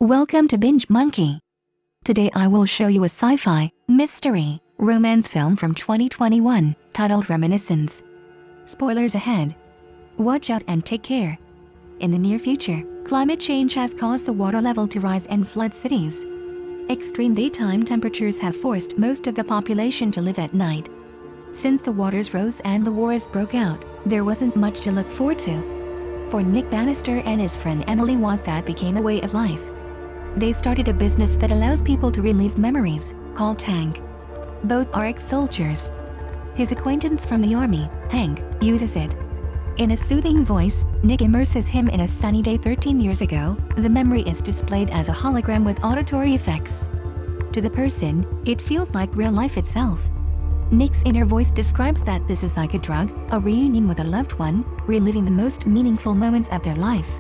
Welcome to Binge Monkey. Today I will show you a sci-fi, mystery, romance film from 2021, titled Reminiscence. Spoilers ahead. Watch out and take care. In the near future, climate change has caused the water level to rise and flood cities. Extreme daytime temperatures have forced most of the population to live at night. Since the waters rose and the wars broke out, there wasn't much to look forward to. For Nick Bannister and his friend Emily Watts, that became a way of life. They started a business that allows people to relive memories, called Tank. Both are ex-soldiers. His acquaintance from the army, Hank, uses it. In a soothing voice, Nick immerses him in a sunny day 13 years ago. The memory is displayed as a hologram with auditory effects. To the person, it feels like real life itself. Nick's inner voice describes that this is like a drug, a reunion with a loved one, reliving the most meaningful moments of their life.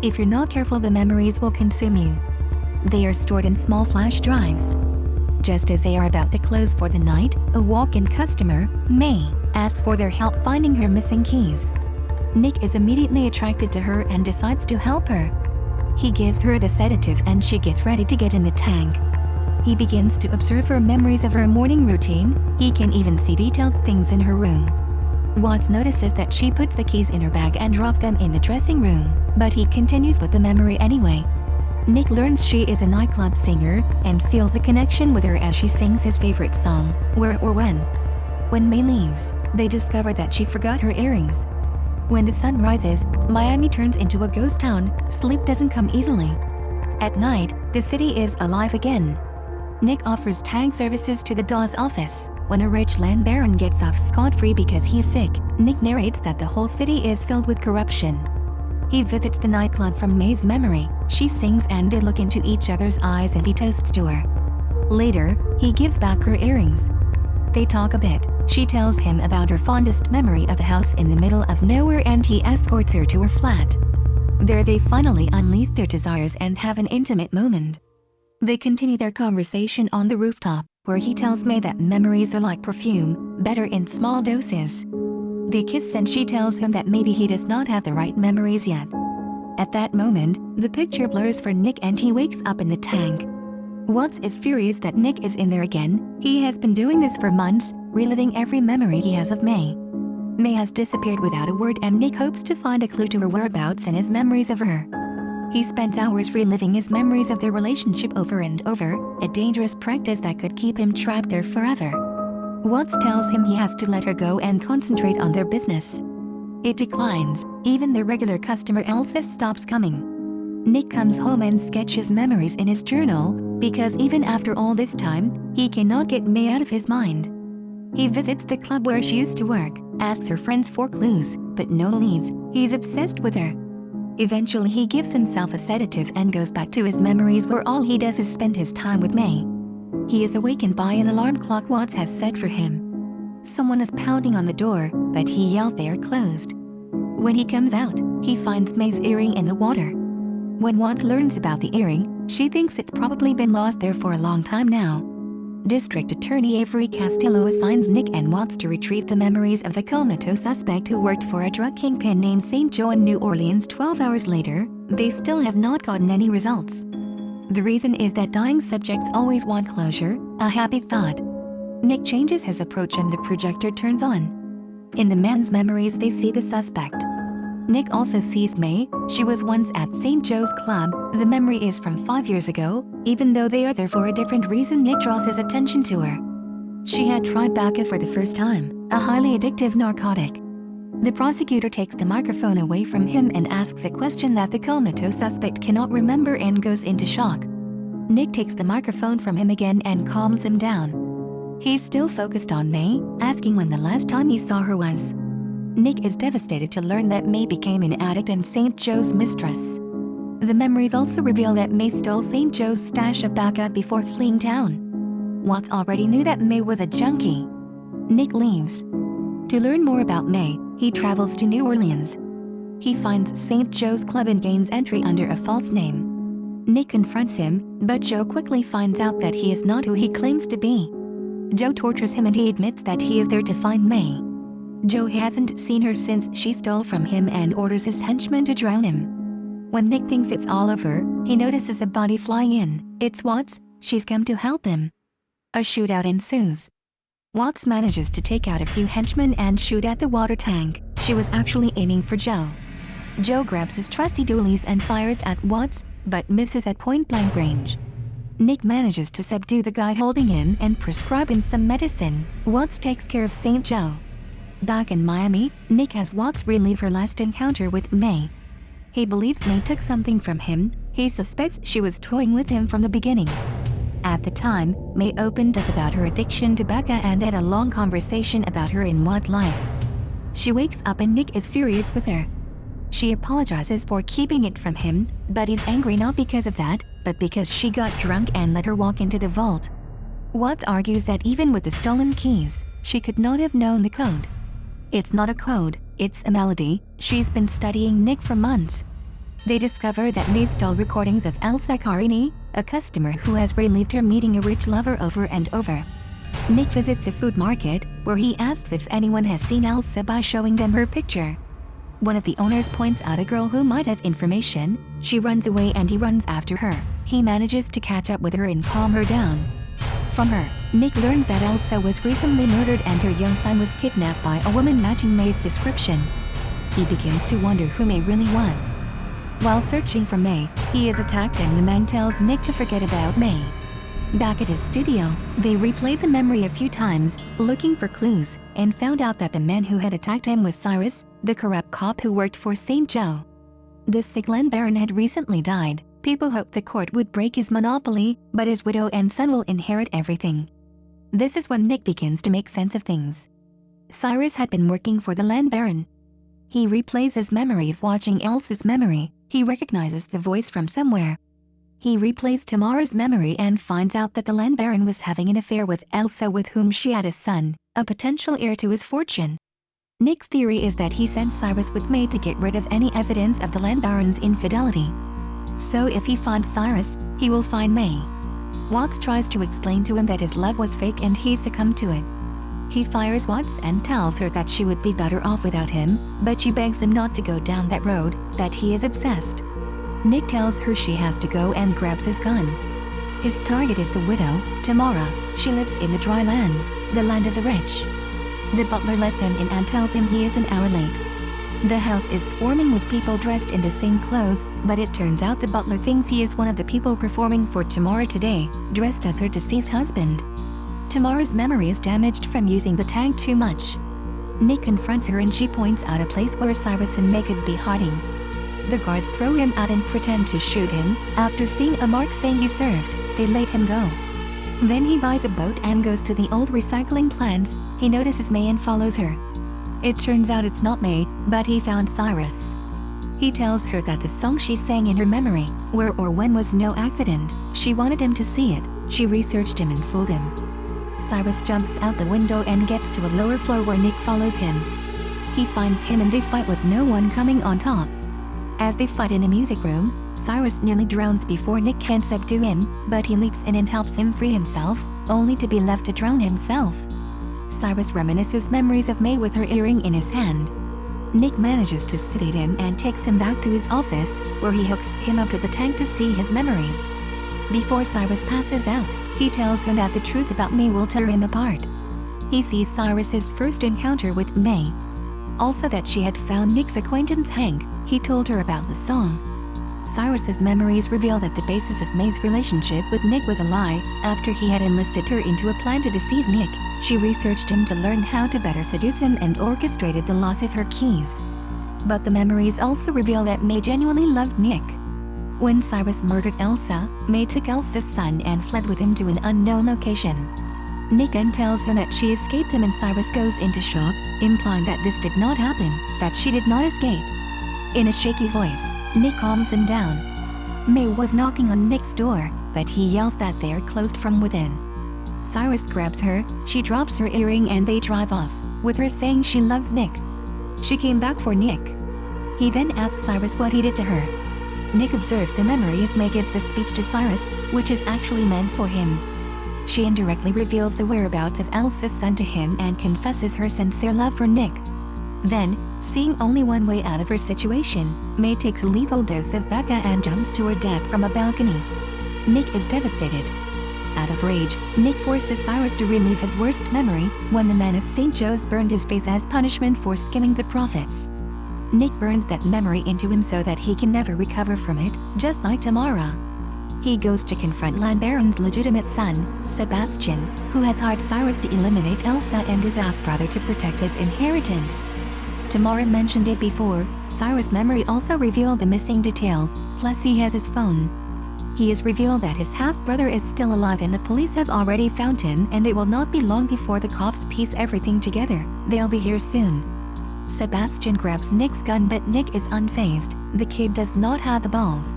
If you're not careful, the memories will consume you. They are stored in small flash drives. Just as they are about to close for the night, a walk-in customer, May, asks for their help finding her missing keys. Nick is immediately attracted to her and decides to help her. He gives her the sedative and she gets ready to get in the tank. He begins to observe her memories of her morning routine. He can even see detailed things in her room. Watts notices that she puts the keys in her bag and drops them in the dressing room, but he continues with the memory anyway. Nick learns she is a nightclub singer and feels a connection with her as she sings his favorite song, Where or When. When May leaves, they discover that she forgot her earrings. When the sun rises, Miami turns into a ghost town. Sleep doesn't come easily. At night, the city is alive again. Nick offers tag services to the Dawes office. When a rich land baron gets off scot-free because he's sick, Nick narrates that the whole city is filled with corruption. He visits the nightclub from May's memory. She sings and they look into each other's eyes and he toasts to her. Later, he gives back her earrings. They talk a bit. She tells him about her fondest memory of the house in the middle of nowhere and he escorts her to her flat. There they finally unleash their desires and have an intimate moment. They continue their conversation on the rooftop, where he tells May that memories are like perfume, better in small doses. They kiss and she tells him that maybe he does not have the right memories yet. At that moment, the picture blurs for Nick and he wakes up in the tank. Watts is furious that Nick is in there again. He has been doing this for months, reliving every memory he has of May. May has disappeared without a word and Nick hopes to find a clue to her whereabouts and his memories of her. He spends hours reliving his memories of their relationship over and over, a dangerous practice that could keep him trapped there forever. Watts tells him he has to let her go and concentrate on their business. It declines. Even the regular customer Elsa stops coming. Nick comes home and sketches memories in his journal, because even after all this time, he cannot get May out of his mind. He visits the club where she used to work, asks her friends for clues, but no leads. He's obsessed with her. Eventually he gives himself a sedative and goes back to his memories where all he does is spend his time with May. He is awakened by an alarm clock Watts has set for him. Someone is pounding on the door, but he yells they are closed. When he comes out, he finds May's earring in the water. When Watts learns about the earring, she thinks it's probably been lost there for a long time now. District Attorney Avery Castillo assigns Nick and Watts to retrieve the memories of the comatose suspect who worked for a drug kingpin named St. Joe in New Orleans. 12 hours later, they still have not gotten any results. The reason is that dying subjects always want closure, a happy thought. Nick changes his approach and the projector turns on. In the man's memories they see the suspect. Nick also sees May. She was once at St. Joe's Club. The memory is from 5 years ago. Even though they are there for a different reason, Nick draws his attention to her. She had tried bacca for the first time, a highly addictive narcotic. The prosecutor takes the microphone away from him and asks a question that the comatose suspect cannot remember and goes into shock. Nick takes the microphone from him again and calms him down. He's still focused on May, asking when the last time he saw her was. Nick is devastated to learn that May became an addict and St. Joe's mistress. The memories also reveal that May stole St. Joe's stash of bacca before fleeing town. Watts already knew that May was a junkie. Nick leaves. To learn more about May, he travels to New Orleans. He finds St. Joe's Club and gains entry under a false name. Nick confronts him, but Joe quickly finds out that he is not who he claims to be. Joe tortures him and he admits that he is there to find May. Joe hasn't seen her since she stole from him and orders his henchmen to drown him. When Nick thinks it's all over, He notices a body flying in. It's Watts. She's come to help him. A shootout ensues. Watts manages to take out a few henchmen and shoot at the water tank. She was actually aiming for Joe. Joe grabs his trusty dualies and fires at Watts, but misses at point-blank range. Nick manages to subdue the guy holding him and prescribe him some medicine. Watts takes care of St. Joe. Back in Miami, Nick has Watts relive her last encounter with May. He believes May took something from him. He suspects she was toying with him from the beginning. At the time, May opened up about her addiction to Becca and had a long conversation about her in Watts' life. She wakes up and Nick is furious with her. She apologizes for keeping it from him, but he's angry not because of that, but because she got drunk and let her walk into the vault. Watts argues that even with the stolen keys, she could not have known the code. It's not a code, it's a melody. She's been studying Nick for months. They discover that May stole recordings of Elsa Carini, a customer who has relived her meeting a rich lover over and over. Nick visits a food market, where he asks if anyone has seen Elsa by showing them her picture. One of the owners points out a girl who might have information. She runs away and he runs after her. He manages to catch up with her and calm her down. From her, Nick learns that Elsa was recently murdered and her young son was kidnapped by a woman matching May's description. He begins to wonder who May really was. While searching for May, he is attacked and the man tells Nick to forget about May. Back at his studio, they replayed the memory a few times, looking for clues, and found out that the man who had attacked him was Cyrus, the corrupt cop who worked for St. Joe. The sick Baron had recently died. People hoped the court would break his monopoly, but his widow and son will inherit everything. This is when Nick begins to make sense of things. Cyrus had been working for the land baron. He replays his memory of watching Elsa's memory. He recognizes the voice from somewhere. He replays Tamara's memory and finds out that the land baron was having an affair with Elsa, with whom she had a son, a potential heir to his fortune. Nick's theory is that he sent Cyrus with May to get rid of any evidence of the land baron's infidelity. So if he finds Cyrus, he will find May. Watts tries to explain to him that his love was fake and he succumbed to it. He fires Watts and tells her that she would be better off without him, but she begs him not to go down that road, that he is obsessed. Nick tells her she has to go and grabs his gun. His target is the widow, Tamara. She lives in the dry lands, the land of the rich. The butler lets him in and tells him he is an hour late. The house is swarming with people dressed in the same clothes, but it turns out the butler thinks he is one of the people performing for Tamara today, dressed as her deceased husband. Tamara's memory is damaged from using the tank too much. Nick confronts her and she points out a place where Cyrus and May could be hiding. The guards throw him out and pretend to shoot him. After seeing a mark saying he's served, they let him go. Then he buys a boat and goes to the old recycling plants. He notices May and follows her. It turns out it's not May, but he found Cyrus. He tells her that the song she sang in her memory, Where or When, was no accident. She wanted him to see it. She researched him and fooled him. Cyrus jumps out the window and gets to a lower floor where Nick follows him. He finds him and they fight with no one coming on top. As they fight in a music room, Cyrus nearly drowns before Nick can subdue him, but he leaps in and helps him free himself, only to be left to drown himself. Cyrus reminisces memories of May with her earring in his hand. Nick manages to sedate him and takes him back to his office, where he hooks him up to the tank to see his memories. Before Cyrus passes out, he tells him that the truth about May will tear him apart. He sees Cyrus's first encounter with May. Also that she had found Nick's acquaintance Hank. He told her about the song. Cyrus's memories reveal that the basis of May's relationship with Nick was a lie. After he had enlisted her into a plan to deceive Nick, she researched him to learn how to better seduce him and orchestrated the loss of her keys. But the memories also reveal that May genuinely loved Nick. When Cyrus murdered Elsa, May took Elsa's son and fled with him to an unknown location. Nick then tells him that she escaped him and Cyrus goes into shock, implying that this did not happen, that she did not escape. In a shaky voice, Nick calms him down. May was knocking on Nick's door, but he yells that they are closed from within. Cyrus grabs her, she drops her earring and they drive off, with her saying she loves Nick. She came back for Nick. He then asks Cyrus what he did to her. Nick observes the memory as May gives the speech to Cyrus, which is actually meant for him. She indirectly reveals the whereabouts of Elsa's son to him and confesses her sincere love for Nick. Then, seeing only one way out of her situation, May takes a lethal dose of Becca and jumps to her death from a balcony. Nick is devastated. Out of rage, Nick forces Cyrus to relive his worst memory, when the man of St. Joe's burned his face as punishment for skimming the profits. Nick burns that memory into him so that he can never recover from it, just like Tamara. He goes to confront Landbaron's legitimate son, Sebastian, who has hired Cyrus to eliminate Elsa and his half-brother to protect his inheritance. Tamara mentioned it before, Cyrus' memory also revealed the missing details, plus he has his phone. He is revealed that his half-brother is still alive and the police have already found him, and it will not be long before the cops piece everything together. They'll be here soon. Sebastian grabs Nick's gun, but Nick is unfazed. The kid does not have the balls.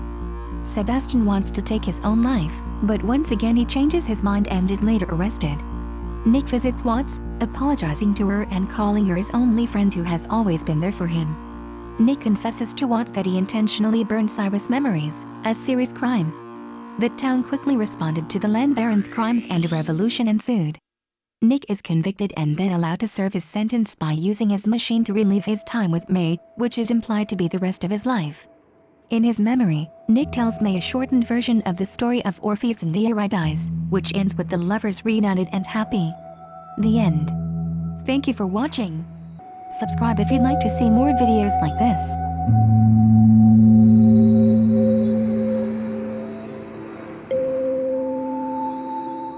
Sebastian wants to take his own life, but once again he changes his mind and is later arrested. Nick visits Watts, apologizing to her and calling her his only friend who has always been there for him. Nick confesses to Watts that he intentionally burned Cyrus' memories, a serious crime. The town quickly responded to the Landbaron's crimes and a revolution ensued. Nick is convicted and then allowed to serve his sentence by using his machine to relive his time with May, which is implied to be the rest of his life. In his memory, Nick tells May a shortened version of the story of Orpheus and Eurydice, which ends with the lovers reunited and happy. The end. Thank you for watching. Subscribe if you'd like to see more videos like this.